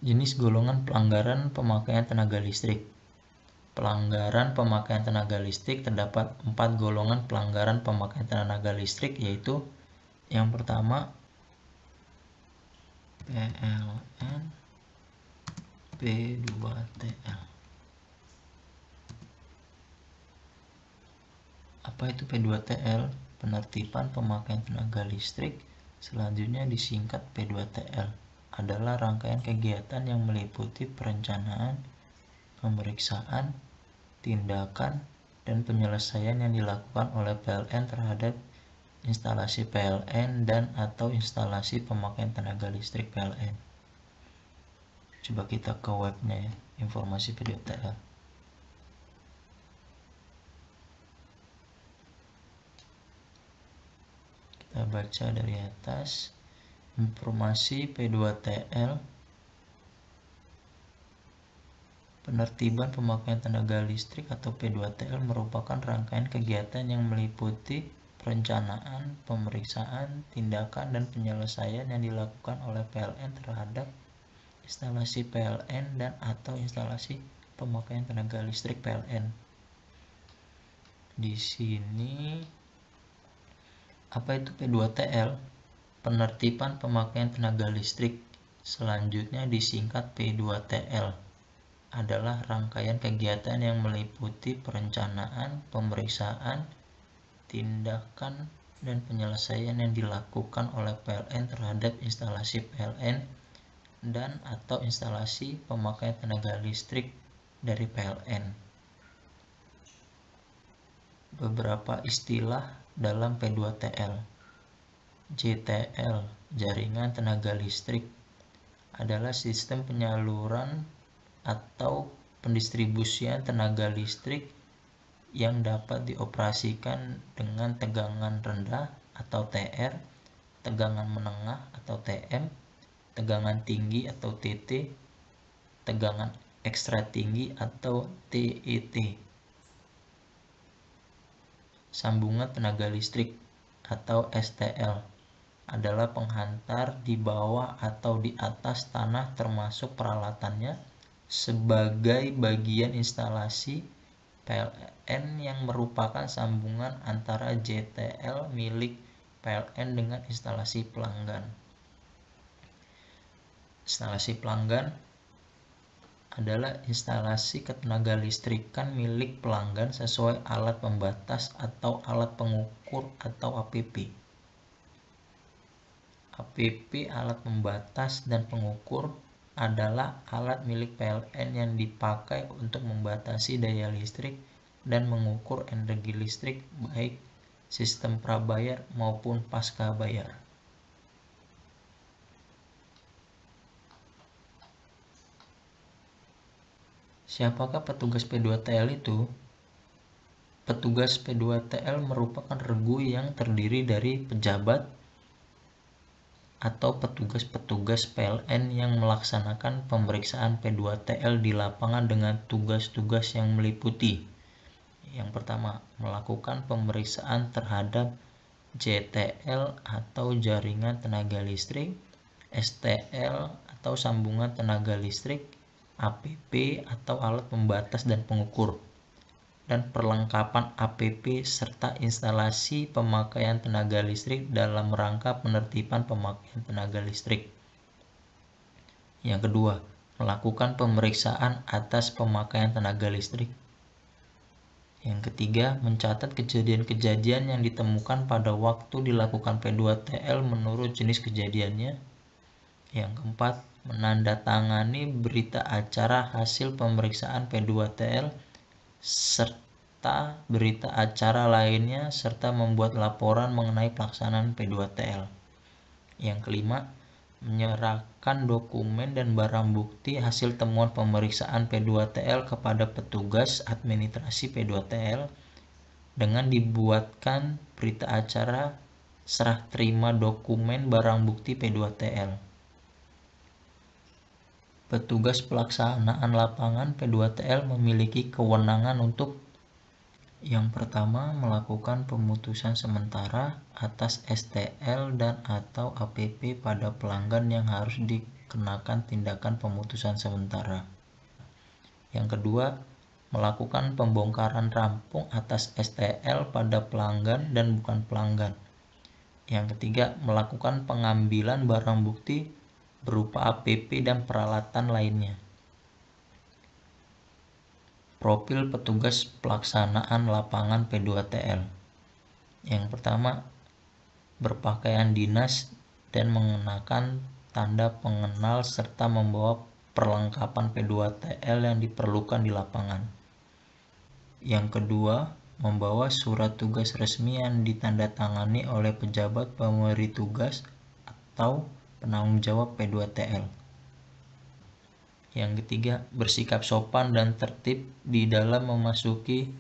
Jenis golongan pelanggaran pemakaian tenaga listrik. Pelanggaran pemakaian tenaga listrik terdapat 4 golongan pelanggaran pemakaian tenaga listrik, yaitu yang pertama PLN P2TL. Apa itu P2TL? Penertiban pemakaian tenaga listrik, selanjutnya disingkat P2TL, adalah rangkaian kegiatan yang meliputi perencanaan, pemeriksaan, tindakan, dan penyelesaian yang dilakukan oleh PLN terhadap instalasi PLN dan atau instalasi pemakaian tenaga listrik PLN. Coba kita ke webnya ya, informasi P2TL. Kita baca dari atas. Informasi P2TL. Penertiban pemakaian tenaga listrik atau P2TL merupakan rangkaian kegiatan yang meliputi perencanaan, pemeriksaan, tindakan, dan penyelesaian yang dilakukan oleh PLN terhadap instalasi PLN dan atau instalasi pemakaian tenaga listrik PLN. Di sini apa itu P2TL? Penertiban pemakaian tenaga listrik, selanjutnya disingkat P2TL, adalah rangkaian kegiatan yang meliputi perencanaan, pemeriksaan, tindakan, dan penyelesaian yang dilakukan oleh PLN terhadap instalasi PLN dan atau instalasi pemakaian tenaga listrik dari PLN. Beberapa istilah dalam P2TL. JTL, jaringan tenaga listrik, adalah sistem penyaluran atau pendistribusian tenaga listrik yang dapat dioperasikan dengan tegangan rendah atau TR, tegangan menengah atau TM, tegangan tinggi atau TT, tegangan ekstra tinggi atau TET. Sambungan tenaga listrik atau STL adalah penghantar di bawah atau di atas tanah termasuk peralatannya sebagai bagian instalasi PLN yang merupakan sambungan antara JTL milik PLN dengan instalasi pelanggan. Instalasi pelanggan adalah instalasi ketenaga listrikan milik pelanggan sesuai alat pembatas atau alat pengukur atau APP. APP, alat pembatas dan pengukur, adalah alat milik PLN yang dipakai untuk membatasi daya listrik dan mengukur energi listrik baik sistem prabayar maupun pasca bayar. Siapakah petugas P2TL itu? Petugas P2TL merupakan regu yang terdiri dari pejabat atau petugas-petugas PLN yang melaksanakan pemeriksaan P2TL di lapangan dengan tugas-tugas yang meliputi: yang pertama, melakukan pemeriksaan terhadap JTL atau jaringan tenaga listrik, STL atau sambungan tenaga listrik, APP atau alat pembatas dan pengukur, dan perlengkapan APP serta instalasi pemakaian tenaga listrik dalam rangka penertiban pemakaian tenaga listrik. Yang kedua, melakukan pemeriksaan atas pemakaian tenaga listrik. Yang ketiga, mencatat kejadian-kejadian yang ditemukan pada waktu dilakukan P2TL menurut jenis kejadiannya. Yang keempat, menandatangani berita acara hasil pemeriksaan P2TL serta berita acara lainnya serta membuat laporan mengenai pelaksanaan P2TL. Yang kelima, menyerahkan dokumen dan barang bukti hasil temuan pemeriksaan P2TL kepada petugas administrasi P2TL dengan dibuatkan berita acara serah terima dokumen barang bukti P2TL. Petugas pelaksanaan lapangan P2TL memiliki kewenangan untuk: yang pertama, melakukan pemutusan sementara atas STL dan atau APP pada pelanggan yang harus kenakan tindakan pemutusan sementara. Yang kedua, melakukan pembongkaran rampung atas STL pada pelanggan dan bukan pelanggan. Yang ketiga, melakukan pengambilan barang bukti berupa APP dan peralatan lainnya. Profil petugas pelaksanaan lapangan P2TL. Yang pertama, berpakaian dinas dan mengenakan tanda pengenal serta membawa perlengkapan P2TL yang diperlukan di lapangan. Yang kedua, membawa surat tugas resmi yang ditandatangani oleh pejabat pemberi tugas atau penanggung jawab P2TL. Yang ketiga, bersikap sopan dan tertib di dalam memasuki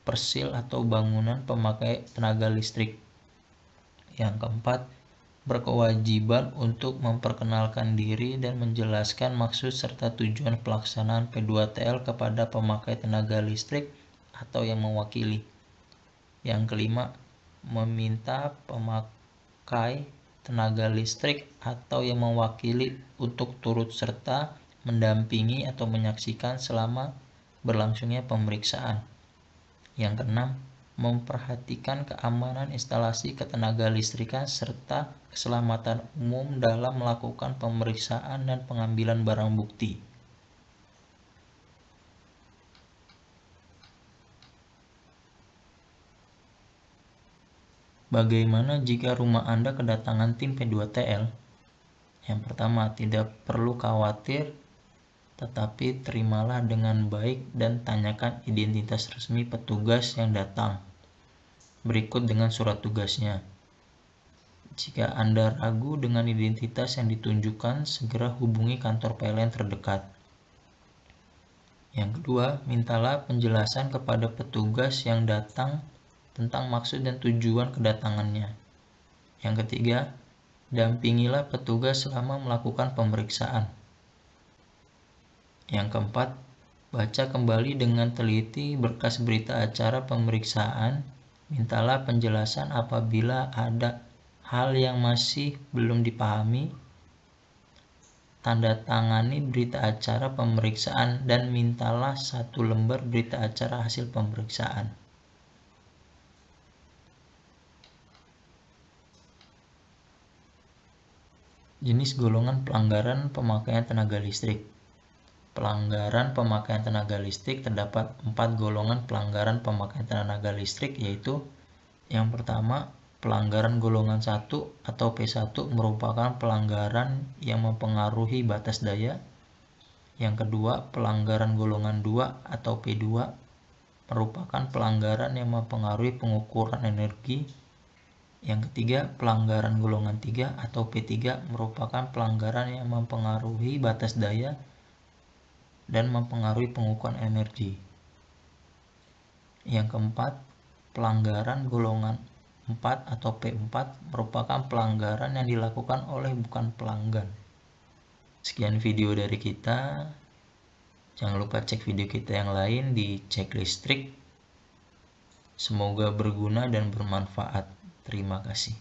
persil atau bangunan pemakai tenaga listrik. Yang keempat, berkewajiban untuk memperkenalkan diri dan menjelaskan maksud serta tujuan pelaksanaan P2TL kepada pemakai tenaga listrik atau yang mewakili. Yang kelima, meminta pemakai tenaga listrik atau yang mewakili untuk turut serta mendampingi atau menyaksikan selama berlangsungnya pemeriksaan. Yang keenam, memperhatikan keamanan instalasi ketenaga listrikan serta keselamatan umum dalam melakukan pemeriksaan dan pengambilan barang bukti. Bagaimana jika rumah Anda kedatangan tim P2TL? Yang pertama, tidak perlu khawatir, tetapi terimalah dengan baik dan tanyakan identitas resmi petugas yang datang. Berikut dengan surat tugasnya. Jika Anda ragu dengan identitas yang ditunjukkan, segera hubungi kantor PLN terdekat. Yang kedua, mintalah penjelasan kepada petugas yang datang tentang maksud dan tujuan kedatangannya. Yang ketiga, dampingilah petugas selama melakukan pemeriksaan. Yang keempat, baca kembali dengan teliti berkas berita acara pemeriksaan. Mintalah penjelasan apabila ada hal yang masih belum dipahami. Tanda tangani berita acara pemeriksaan dan mintalah 1 lembar berita acara hasil pemeriksaan. Jenis golongan pelanggaran pemakaian tenaga listrik. Pelanggaran pemakaian tenaga listrik terdapat 4 golongan pelanggaran pemakaian tenaga listrik, yaitu yang pertama, pelanggaran golongan 1 atau P1 merupakan pelanggaran yang mempengaruhi batas daya. Yang kedua, pelanggaran golongan 2 atau P2 merupakan pelanggaran yang mempengaruhi pengukuran energi. Yang ketiga, pelanggaran golongan 3 atau P3 merupakan pelanggaran yang mempengaruhi batas daya dan mempengaruhi pengukuran energi. Yang keempat, pelanggaran golongan 4 atau P4 merupakan pelanggaran yang dilakukan oleh bukan pelanggan. Sekian video dari kita. Jangan lupa cek video kita yang lain di Cek Listrik. Semoga berguna dan bermanfaat. Terima kasih.